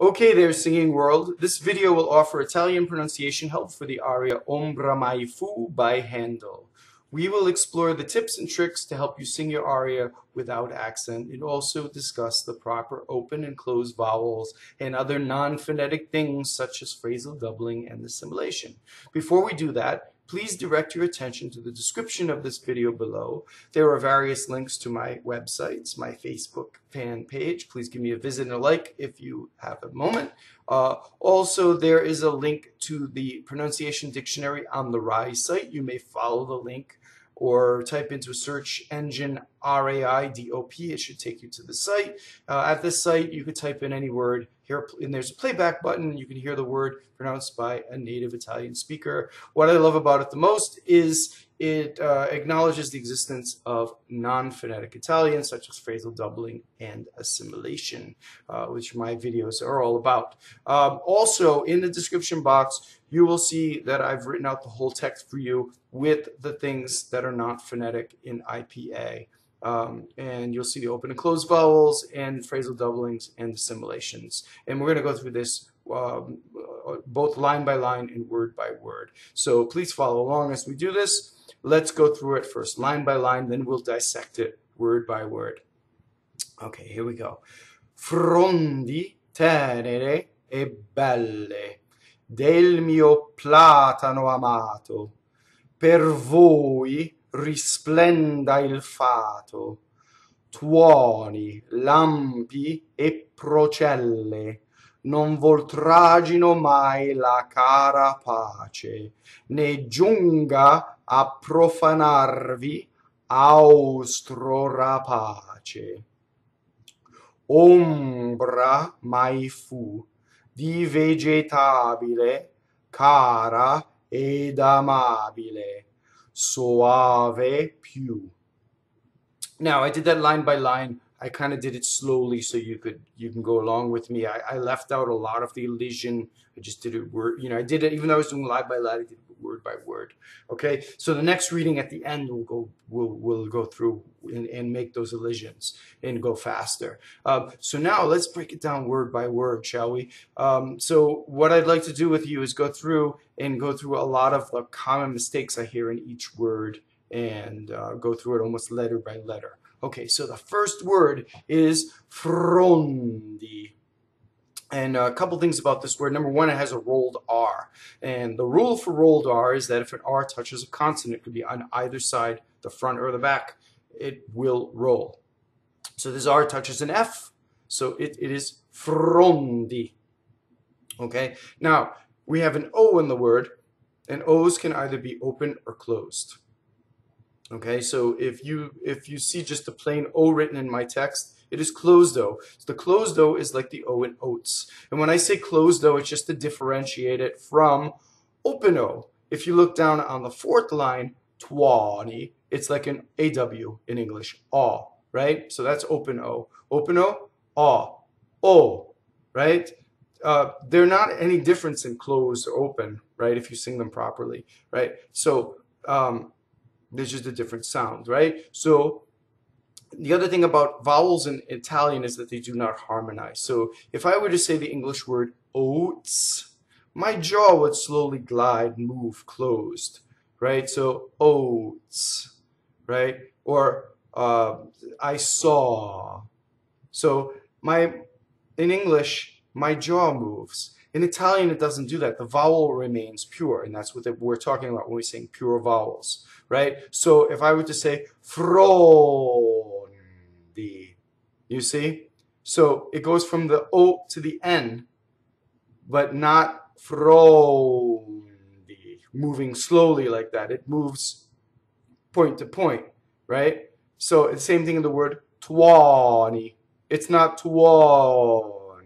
Okay there, singing world. This video will offer Italian pronunciation help for the aria Ombra mai by Handel. We will explore the tips and tricks to help you sing your aria without accent and also discuss the proper open and closed vowels and other non-phonetic things such as phrasal doubling and assimilation. Before we do that, please direct your attention to the description of this video below. There are various links to my websites, my Facebook fan page. Please give me a visit and a like if you have a moment. Also, there is a link to the pronunciation dictionary on the Rise site. You may follow the link or type into a search engine RAIDOP. It should take you to the site. At this site, you could type in any word here, and there's a playback button. You can hear the word pronounced by a native Italian speaker. What I love about it the most is it acknowledges the existence of non-phonetic Italian, such as phrasal doubling and assimilation, which my videos are all about. Also, in the description box, you will see that I've written out the whole text for you with the things that are not phonetic in IPA. And you'll see the open and closed vowels and phrasal doublings and assimilations. And we're going to go through this both line by line and word by word. So please follow along as we do this. Let's go through it first line by line, then we'll dissect it word by word. Okay, here we go. Frondi, tɛnere e belle, del mio platano amato, per voi risplenda il fato, tuoni, lampi e pprocɛlle, non voltragino mai la cara pace, né giunga a profanarvi Austro rapace. Ombra mai di vegetabile, cara ed amabile, Soave più. Now, I did that line by line. I kind of did it slowly so you can go along with me. I left out a lot of the elision. I just did it word, I did it even though I was doing line by line. I did it word by word. Okay, so the next reading at the end we'll go through and make those elisions and go faster. So now let's break it down word by word, shall we? So what I'd like to do with you is go through a lot of the common mistakes I hear in each word and go through it almost letter by letter. Okay, so the first word is Frondi. And a couple things about this word. Number one, it has a rolled R. And the rule for rolled R is that if an R touches a consonant, it could be on either side, the front or the back, it will roll. So this R touches an F, so it is Frondi. Okay, now we have an O in the word, and O's can either be open or closed. Okay, so if you see just a plain O written in my text, it is closed O. So the closed O is like the O in oats. And when I say closed O, it's just to differentiate it from open O. If you look down on the fourth line, Tuɔni, it's like an AW in English, aw, right? So that's open O. Open O, aw, O, right? They're not any difference in closed or open, right? If you sing them properly, right? So there's just a different sound, right? So the other thing about vowels in Italian is that they do not harmonize. So if I were to say the English word oats, my jaw would slowly glide, move, closed, right? So oats, right? Or I saw. So in English, my jaw moves. In Italian, it doesn't do that. The vowel remains pure, and that's what we're talking about when we're saying pure vowels, right? So if I were to say Frondi, you see? So it goes from the O to the N, but not Frondi, moving slowly like that. It moves point to point, right? So the same thing in the word tuɔni. It's not tuɔni.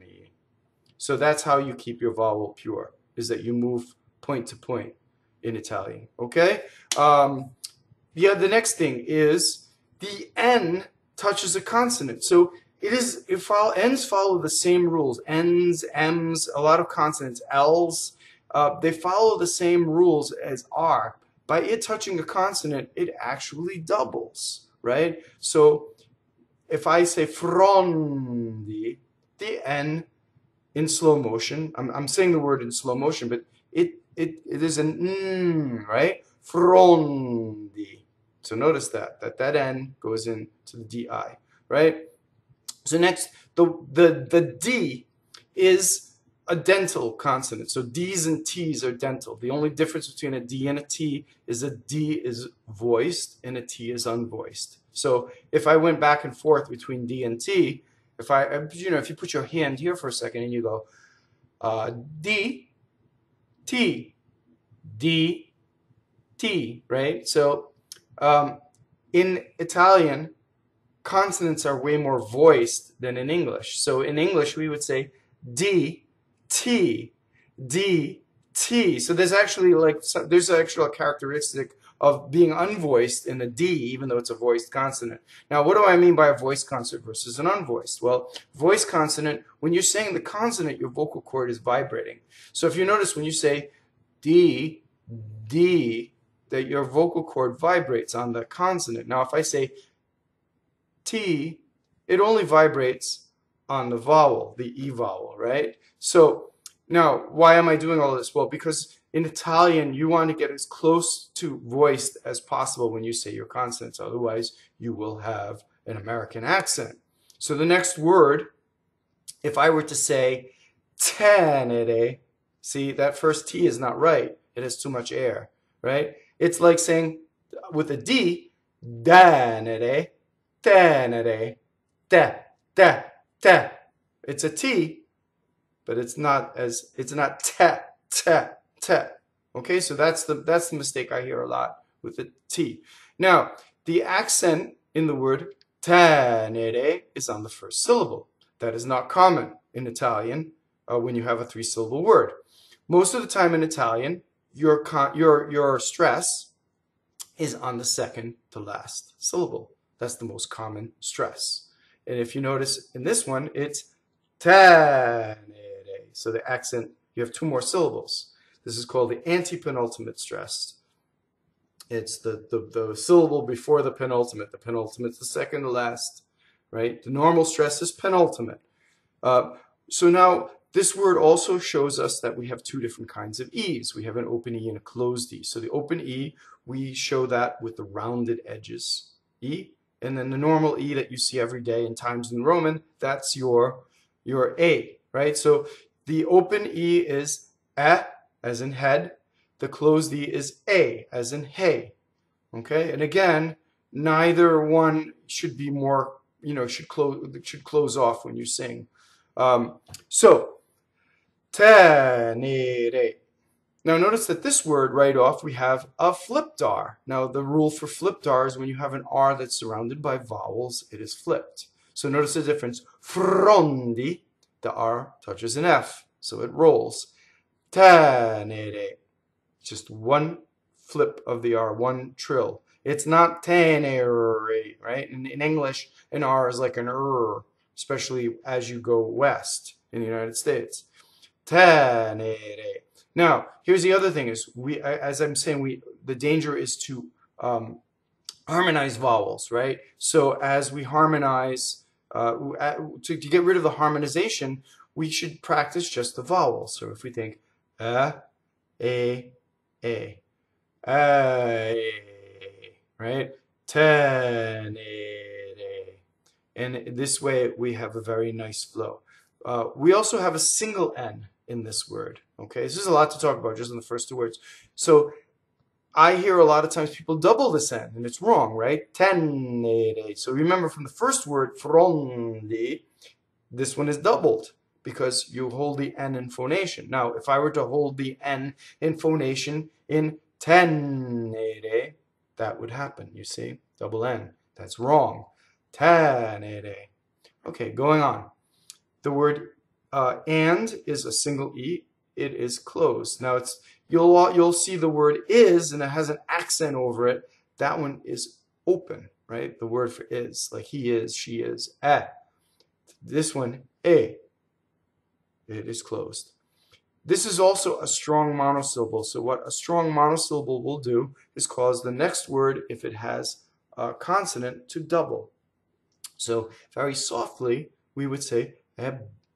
So that's how you keep your vowel pure, is that you move point to point in Italian, okay? Yeah, the next thing is the N touches a consonant. So N's follow the same rules. N's, M's, a lot of consonants, L's, they follow the same rules as R. By it touching a consonant, it actually doubles, right? So if I say Frondi, the N in slow motion. I'm saying the word in slow motion, but it is an right? Frondi. So notice that N goes into the DI, right? So next, the D is a dental consonant. So D's and T's are dental. The only difference between a D and a T is a D is voiced and a T is unvoiced. So if I went back and forth between D and T, if you put your hand here for a second and you go D, T, D, T, right? So in Italian, consonants are way more voiced than in English. So in English, we would say D, T, D, T. So there's actually there's actually a characteristic of being unvoiced in a D, even though it's a voiced consonant. Now, what do I mean by a voiced consonant versus an unvoiced? Well, voiced consonant, when you're saying the consonant, your vocal cord is vibrating. So if you notice when you say D, D, that your vocal cord vibrates on the consonant. Now, if I say T, it only vibrates on the vowel, the E vowel, right? So now, why am I doing all this? Well, because in Italian, you want to get as close to voiced as possible when you say your consonants. Otherwise, you will have an American accent. So the next word, if I were to say tɛnere, see, that first T is not right. It has too much air, right? It's like saying, with a D, tɛnere, tɛnere, te. It's a T, but it's not te. Okay, so that's the mistake I hear a lot with the T. Now, the accent in the word tɛnere is on the first syllable. That is not common in Italian when you have a three-syllable word. Most of the time in Italian, your stress is on the second to last syllable. That's the most common stress. And if you notice in this one, it's tɛnere. So the accent, you have two more syllables. This is called the antepenultimate stress. It's the syllable before the penultimate. The penultimate's the second to last, right? The normal stress is penultimate. So now this word also shows us that we have two different kinds of E's. We have an open E and a closed E. So the open E, we show that with the rounded edges, E. And then the normal E that you see every day in Times New Roman, that's your A, right? So the open E is as in head. The closed E is A as in hey. Okay? And again, neither one should be more, should close off when you sing. So tɛnere. Now notice that this word right off we have a flipped R. Now the rule for flipped R is when you have an R that's surrounded by vowels, it is flipped. So notice the difference. Frondi, the R touches an F, so it rolls. Tɛnere, just one flip of the R, one trill. It's not tɛnere, right? In English, an R is like an especially as you go west in the United States. Tɛnere. Now, here's the other thing is, as I'm saying, the danger is to harmonize vowels, right? So as we harmonize, to get rid of the harmonization, we should practice just the vowels. So if we think a, right? Tɛnere. And this way we have a very nice flow. We also have a single N in this word. Okay, this is a lot to talk about just in the first two words. So I hear a lot of times people double this N, and it's wrong, right? Tɛnere. So remember from the first word, Frondi, this one is doubled because you hold the N in phonation. Now, if I were to hold the N in phonation in tɛnere, that would happen, you see? Double N. That's wrong. Tɛnere. Okay, going on. The word and is a single E. It is closed. Now you'll see the word is, and it has an accent over it. That one is open, right? The word for is, like he is, she is, This one, it is closed. This is also a strong monosyllable. So what a strong monosyllable will do is cause the next word, if it has a consonant, to double. So very softly, we would say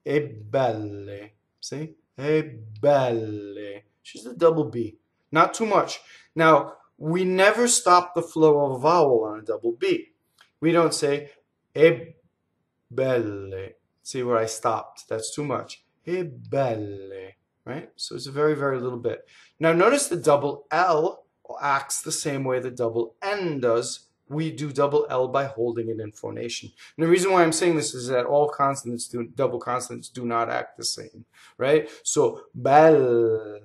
bbɛlle. See? Bbɛlle. She's the double B. Not too much. Now, we never stop the flow of a vowel on a double B. We don't say bbɛlle. See where I stopped? That's too much. Bbɛlle. Right? So it's a very, very little bit. Now, notice the double L acts the same way the double N does. We do double L by holding it in phonation. And the reason why I'm saying this is that all consonants double consonants do not act the same, right? So bell,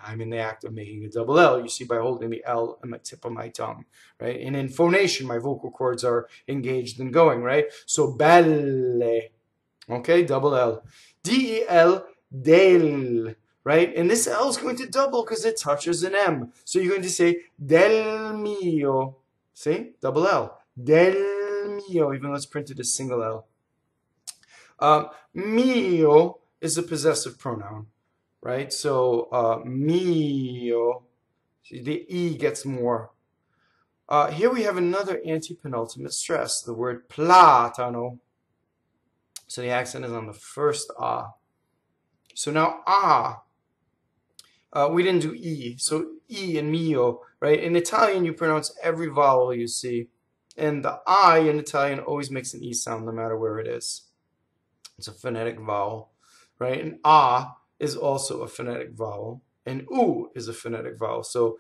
I'm in the act of making a double L. You see by holding the L on the tip of my tongue, right? And in phonation, my vocal cords are engaged and going, right? So belle, okay, double L. D-E-L, del. Right? And this L is going to double because it touches an M. So you're going to say del mio. See? Double L. Del mio, even though it's printed as single L. Mio is a possessive pronoun. Right? So mio, the E gets more. Here we have another antepenultimate stress, the word platano. So the accent is on the first ah. So now ah. We didn't do E, so E and mio, right? In Italian, you pronounce every vowel you see, and the I in Italian always makes an E sound no matter where it is. It's a phonetic vowel, right? And A is also a phonetic vowel, and U is a phonetic vowel. So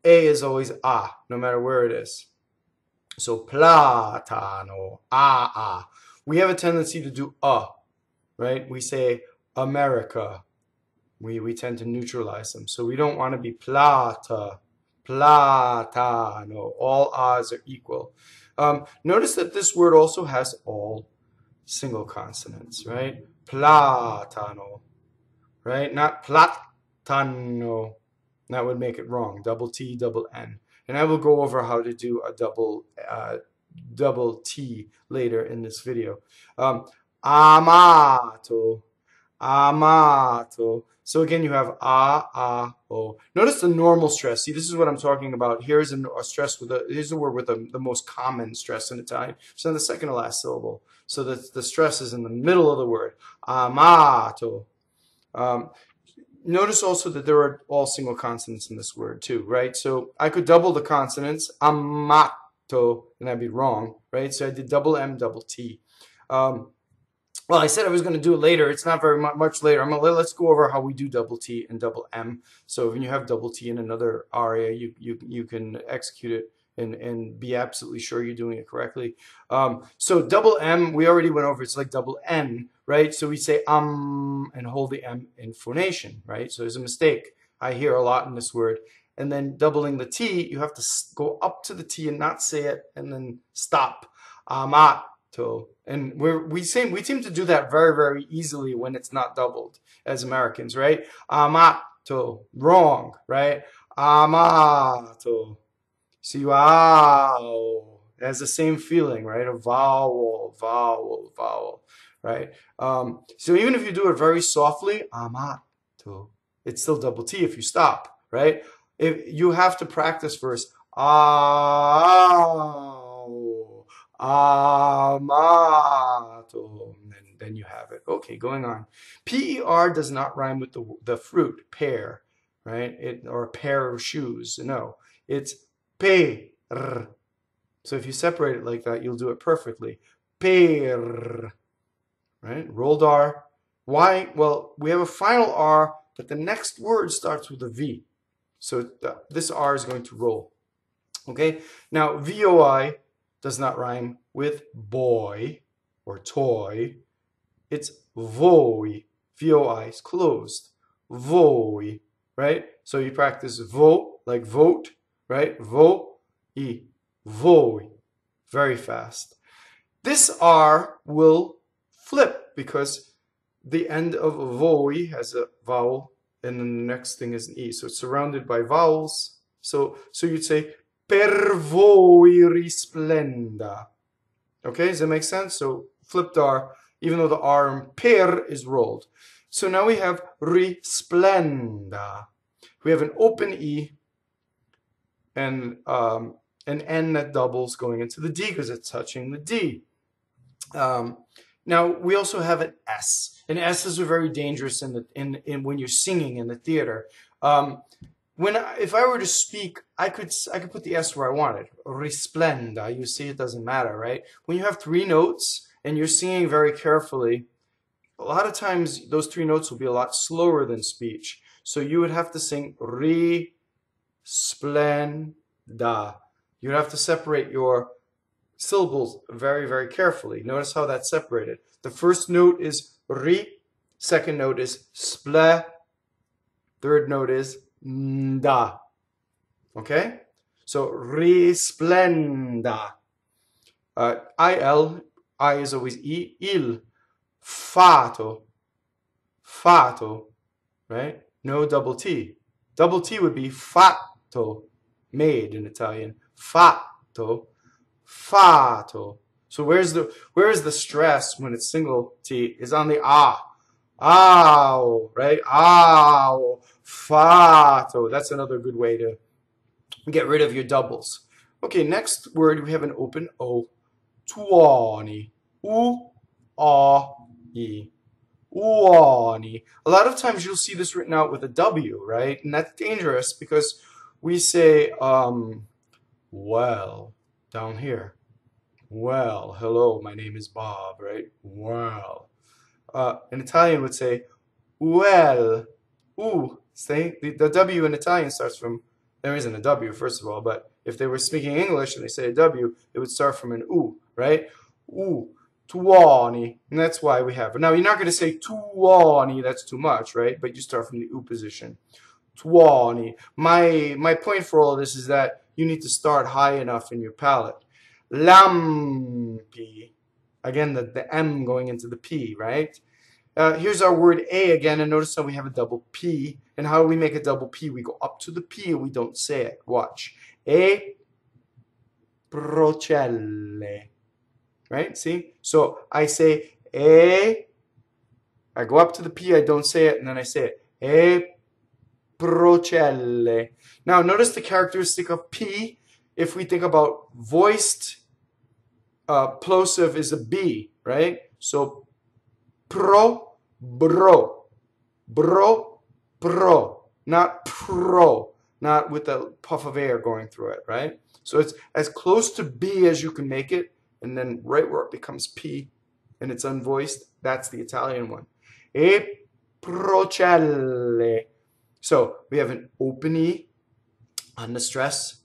A is always A, no matter where it is. So platano, A. We have a tendency to do right? We say America. We tend to neutralize them. So we don't want to be platano. All A's are equal. Notice that this word also has all single consonants, right? Platano, right? Not platano. That would make it wrong. Double T, double N. And I will go over how to do a double T later in this video. Amato. Amato. So again, you have o. Notice the normal stress. See, this is what I'm talking about. Here's a stress with here's a word with the most common stress in Italian. It's on the second to last syllable. So the stress is in the middle of the word. Amato. Notice also that there are all single consonants in this word too, right? So I could double the consonants, amato, and that'd be wrong, right? So I did double M, double T. Well, I said I was going to do it later. It's not very much later. Let's go over how we do double T and double M. So when you have double T in another aria, you can execute it and be absolutely sure you're doing it correctly. So double M, we already went over. It's like double N, right? So we say and hold the M in phonation, right? So there's a mistake I hear a lot in this word. And then doubling the T, you have to go up to the T and not say it and then stop. Amato. And we seem to do that very, very easily when it's not doubled as Americans, right? Amato. Wrong, right? Amato. See, wow. It has the same feeling, right? A vowel, vowel, vowel, right? So even if you do it very softly, amato, it's still double T if you stop, right? If you have to practice first, amato, and then you have it. Okay, going on. P-E-R does not rhyme with the fruit, pear, right? Or a pair of shoes. No, it's per. So if you separate it like that, you'll do it perfectly. Per, right? Rolled R. Why? Well, we have a final R, but the next word starts with a V. So this R is going to roll. Okay? Now, VOI does not rhyme with boy or toy. It's voi. VOI is closed. Voi, right? So you practice vo, like vote, right? Vo-i. Voi. Very fast. This R will flip because the end of voi has a vowel and then the next thing is an E. So it's surrounded by vowels. So you'd say per voi risplɛnda. Okay, does that make sense? So flipped R, even though the R in per is rolled. So now we have risplɛnda. We have an open E and an N that doubles going into the D because it's touching the D. Now we also have an S. And S's are very dangerous in when you're singing in the theater. If I were to speak, I could put the S where I wanted. Risplɛnda. You see, it doesn't matter, right? When you have 3 notes and you're singing very carefully, a lot of times those 3 notes will be a lot slower than speech. So you would have to sing risplɛnda. You'd have to separate your syllables very, very carefully. Notice how that's separated. The first note is ri, second note is splä, third note is nda. Okay? So risplɛnda. I is always il, fato, right? No double T. Double T would be fato, made in Italian. Fato. So where's the stress when it's single T? Is on the ah. Ow, right? Ow. Fato. That's another good way to get rid of your doubles. Okay, next word, we have an open O. Tuɔni. U-A-E. Tuɔni. A lot of times you'll see this written out with a W, right? And that's dangerous because we say, well, down here. Well, hello, my name is Bob, right? Well. In Italian would say, well. Ooh, say, the W in Italian starts from, there isn't a W, first of all, but if they were speaking English and they say a W, it would start from an U, right? U, tuɔni, and that's why we have it. Now, you're not going to say tuɔni, that's too much, right? But you start from the U position. Tuɔni. My point for all of this is that you need to start high enough in your palate. Lampi. Again, the M going into the P, right? Here's our word A again, and notice how we have a double P. And how do we make a double P? We go up to the P and we don't say it. Watch. Pprocɛlle. Right? See? So I say I go up to the P, I don't say it, and then I say it. Pprocɛlle. Now notice the characteristic of P. If we think about voiced plosive is a B, right? So pro, bro, pro, not pro, not with a puff of air going through it, right? So it's as close to B as you can make it, and then right where it becomes P and it's unvoiced, that's the Italian one. Pprocɛlle. So we have an open E on the stress,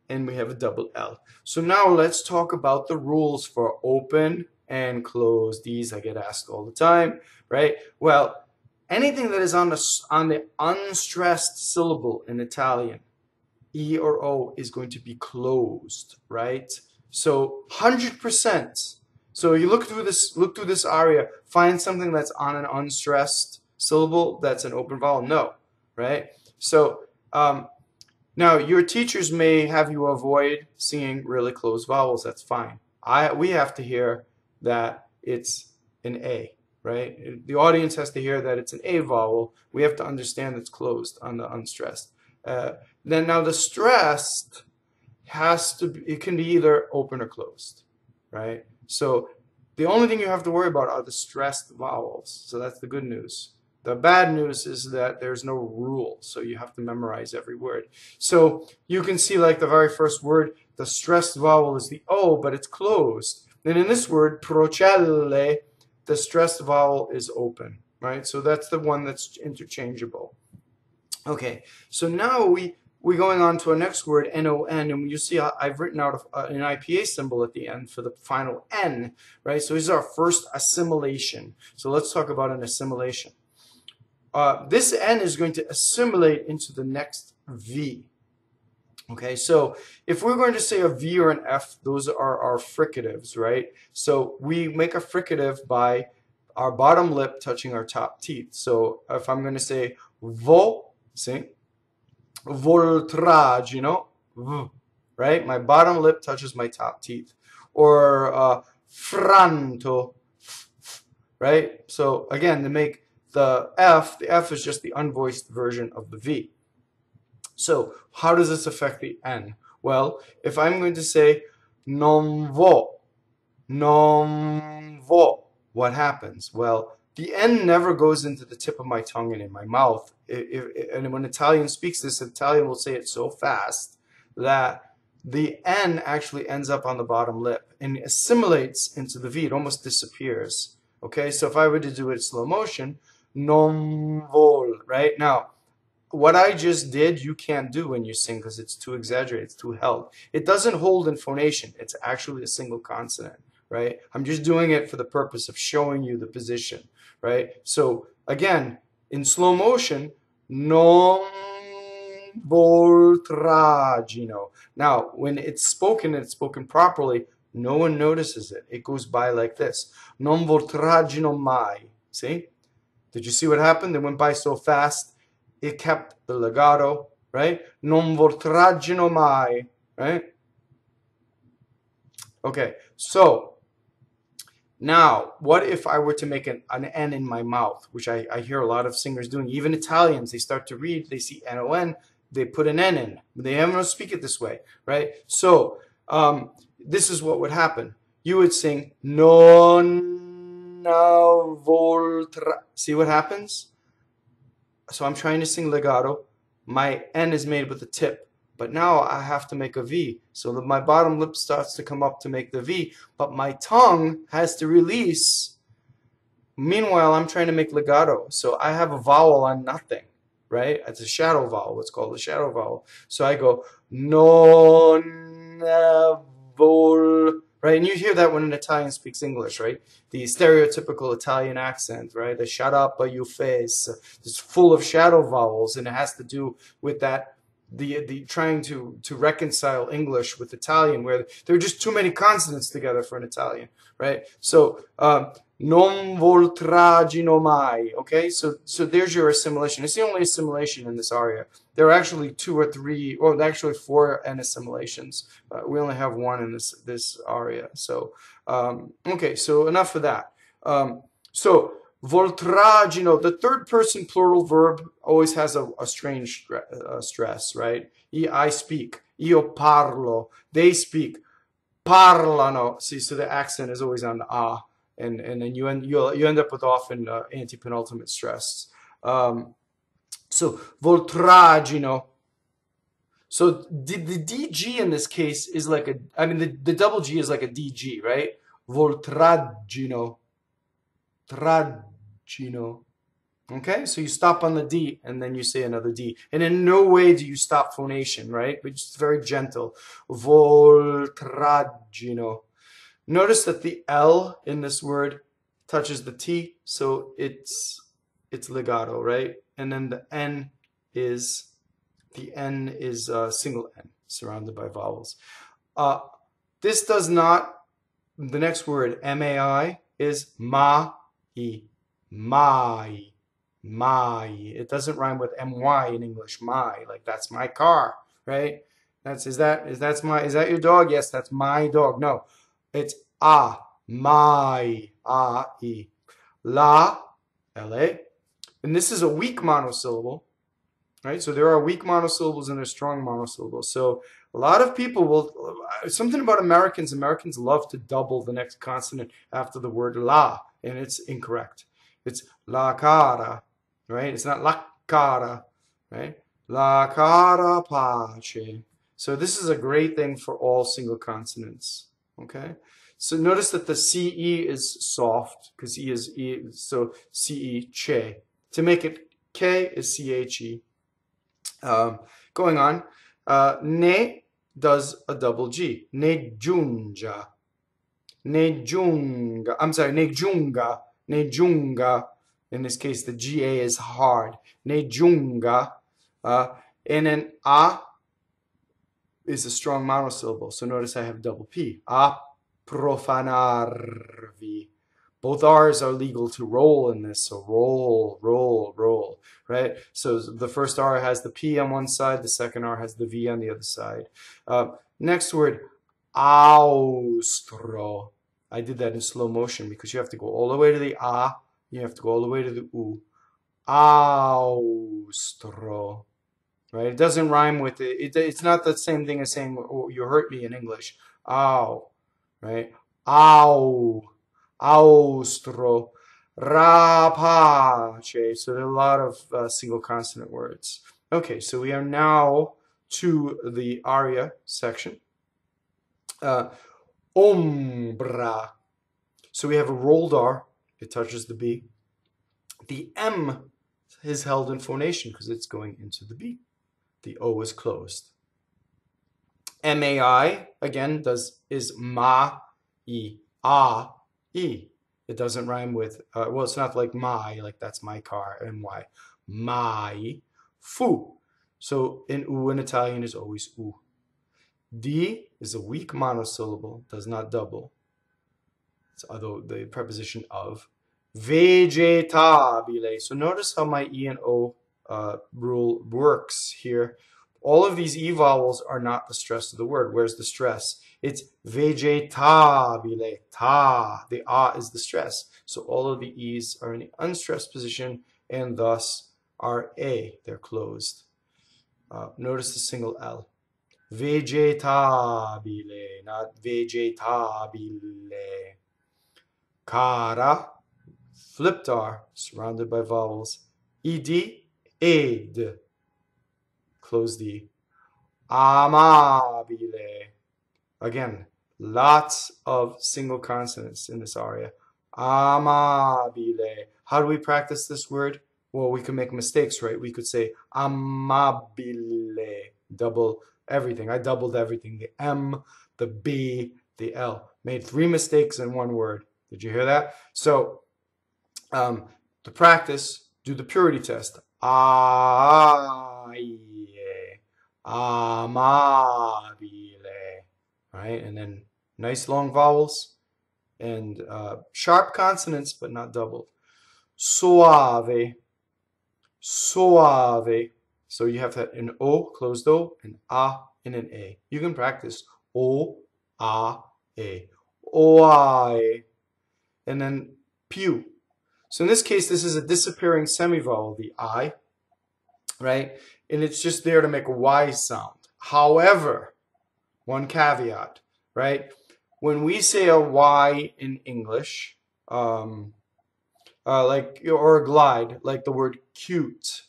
and we have a double L. So now let's talk about the rules for open and closed. These I get asked all the time, right? Well, anything that is on the unstressed syllable in Italian, E or O, is going to be closed, right? So 100%. So you look through this aria, find something that's on an unstressed syllable that's an open vowel. No, right? So now your teachers may have you avoid singing really closed vowels. That's fine. We have to hear that it's an A, right? The audience has to hear that it's an A vowel. We have to understand it's closed on the unstressed. Then now the stressed it can be either open or closed, right? So the only thing you have to worry about are the stressed vowels. So that's the good news. The bad news is that there's no rule, so you have to memorize every word. So you can see, like the very first word, the stressed vowel is the O, but it's closed. And in this word, pprocɛlle, the stressed vowel is open, right? So that's the one that's interchangeable. Okay, so now we're going on to our next word, N-O-N, and you see I've written out an IPA symbol at the end for the final N, right? So this is our first assimilation. So let's talk about an assimilation. This N is going to assimilate into the next V. Okay, so if we're going to say a V or an F, those are our fricatives, right? So we make a fricative by our bottom lip touching our top teeth. So if I'm going to say vo, see, voltraggino, right? My bottom lip touches my top teeth. Or franto, right? So again, to make the F is just the unvoiced version of the V. So how does this affect the N? Well, if I'm going to say non vo, what happens? Well, the N never goes into the tip of my tongue and in my mouth. And when Italian speaks this, Italian will say it so fast that the N actually ends up on the bottom lip and assimilates into the V. It almost disappears. Okay, so if I were to do it in slow motion, non vol, right? Now, what I just did, you can't do when you sing because it's too exaggerated, it's too held. It doesn't hold in phonation. It's actually a single consonant, right? I'm just doing it for the purpose of showing you the position, right? So again, in slow motion, non voltragino. Now, when it's spoken properly, no one notices it. It goes by like this. Non voltragino mai. See? Did you see what happened? It went by so fast. It kept the legato, right? Non voltragino mai, right? Okay, so now what if I were to make an N in my mouth, which I hear a lot of singers doing, even Italians, they start to read, they see N-O-N, they put an N in. They don't speak it this way, right? So this is what would happen. You would sing non voltra. See what happens? So I'm trying to sing legato. My N is made with the tip, but now I have to make a V. So that my bottom lip starts to come up to make the V, but my tongue has to release. Meanwhile, I'm trying to make legato. So I have a vowel on nothing, right? It's a shadow vowel. What's called a shadow vowel. So I go non vol. Right, and you hear that when an Italian speaks English, right? The stereotypical Italian accent, right? The shut up or you face. It's full of shadow vowels, and it has to do with that, the trying to reconcile English with Italian, where there are just too many consonants together for an Italian, right? So non voltragino mai. Okay, so there's your assimilation. It's the only assimilation in this aria. There are actually 2 or 3, or actually 4 N assimilations. We only have 1 in this aria. So okay, so enough of that. So voltragino, the third person plural verb always has a strange stress, right? I speak, io parlo, they speak, parlano. See, so the accent is always on the ah, and then you end up with often anti-penultimate stress. So voltragino. So the DG in this case is like a, I mean the double G is like a DG, right? Voltragino. Tragino. Okay, so you stop on the D and then you say another D. And in no way do you stop phonation, right? But it's very gentle. Voltragino. Notice that the L in this word touches the T, so it's legato, right? And then the N is single N, surrounded by vowels. This does not, the next word, M-A-I, is ma-I, mai, mai. It doesn't rhyme with M-Y in English, my, like that's my car, right? Is that your dog? Yes, that's my dog. No, it's my, I, la, L-A. And this is a weak monosyllable, right? So there are weak monosyllables and there are strong monosyllables. So a lot of people will, something about Americans love to double the next consonant after the word la, and it's incorrect. It's la cara, right? It's not la cara, right? La cara pace. So this is a great thing for all single consonants, okay? So notice that the CE is soft, because E is E, so CE, che. To make it K is CHE. Going on, ne does a double G. Ne giunga. Ne giunga. I'm sorry, ne giunga. Ne giunga. In this case, the GA is hard. Ne giunga. And then a is a strong monosyllable. So notice I have double P. Pprofanarvi. Both R's are legal to roll in this, so roll, roll, roll, right? So the first R has the P on one side, the second R has the V on the other side. Next word, Austro. I did that in slow motion because you have to go all the way to the A, you have to go all the way to the U. Austro, right? It doesn't rhyme with it. It's not the same thing as saying, oh, you hurt me in English. Ow, right? Ow. Austro, rapace. So there are a lot of single consonant words. Okay, so we are now to the aria section. Ombra. So we have a rolled R. It touches the B. The M is held in phonation because it's going into the B. The O is closed. MAI, again, is ma-e, ah-e. It doesn't rhyme with, well, it's not like my, like that's my car, M-Y. Mai, fu. So in U in Italian is always U. D is a weak monosyllable, does not double. Although the preposition of. Vegetabile. So notice how my E and O rule works here. All of these E vowels are not the stress of the word. Where's the stress? It's vegetabile. Ta. The A is the stress. So all of the E's are in the unstressed position and thus are A. They're closed. Notice the single L. Vegetabile, not vegetabile. Cara, flipped R, surrounded by vowels. Ed, ed. Close the amabile. Again, lots of single consonants in this aria. Amabile. How do we practice this word? Well, we can make mistakes, right? We could say amabile. Double everything. I doubled everything. The M, the B, the L. Made 3 mistakes in one word. Did you hear that? So, to practice, do the purity test. Amabile. Right? And then nice long vowels and sharp consonants, but not doubled. Soave. Soave. So you have that an O, closed O, an A, and an A. You can practice O, A, A. O-I. And then pew. So in this case, this is a disappearing semivowel, the I, right? And it's just there to make a Y sound. However, one caveat, right? When we say a Y in English, like, or a glide, like the word cute,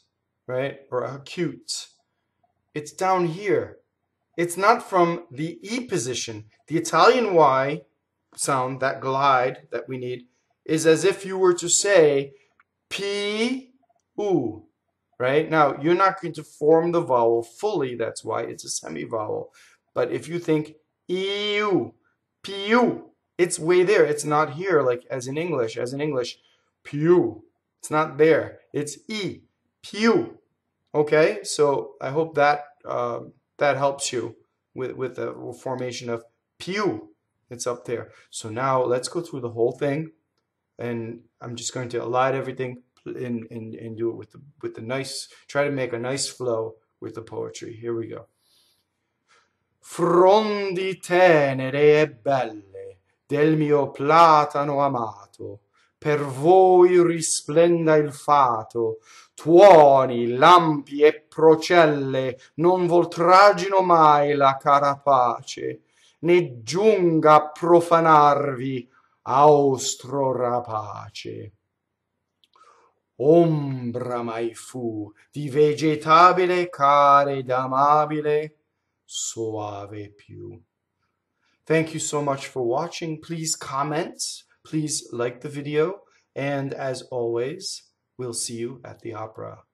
right? Or acute, it's down here. It's not from the E position. The Italian Y sound, that glide that we need, is as if you were to say P-U, right? Now, you're not going to form the vowel fully, that's why it's a semivowel. But if you think E-U, P-U, it's way there. It's not here, like as in English. P-U. It's not there. It's E, P-U. Okay, so I hope that that helps you with the formation of P-U. It's up there. So now let's go through the whole thing, and I'm just going to align everything and do it with the nice, try to make a nice flow with the poetry. Here we go. Frondi tɛnere e belle del mio platano amato, per voi risplenda il fato, Tuɔni, lampi e pprocɛlle non voltragino mai la carapace, né giunga a profanarvi Austro rapace. Ombra mai fu di vegetabile, cara ed amabile, Soave più. Thank you so much for watching. Please comment, please like the video, and as always, we'll see you at the opera.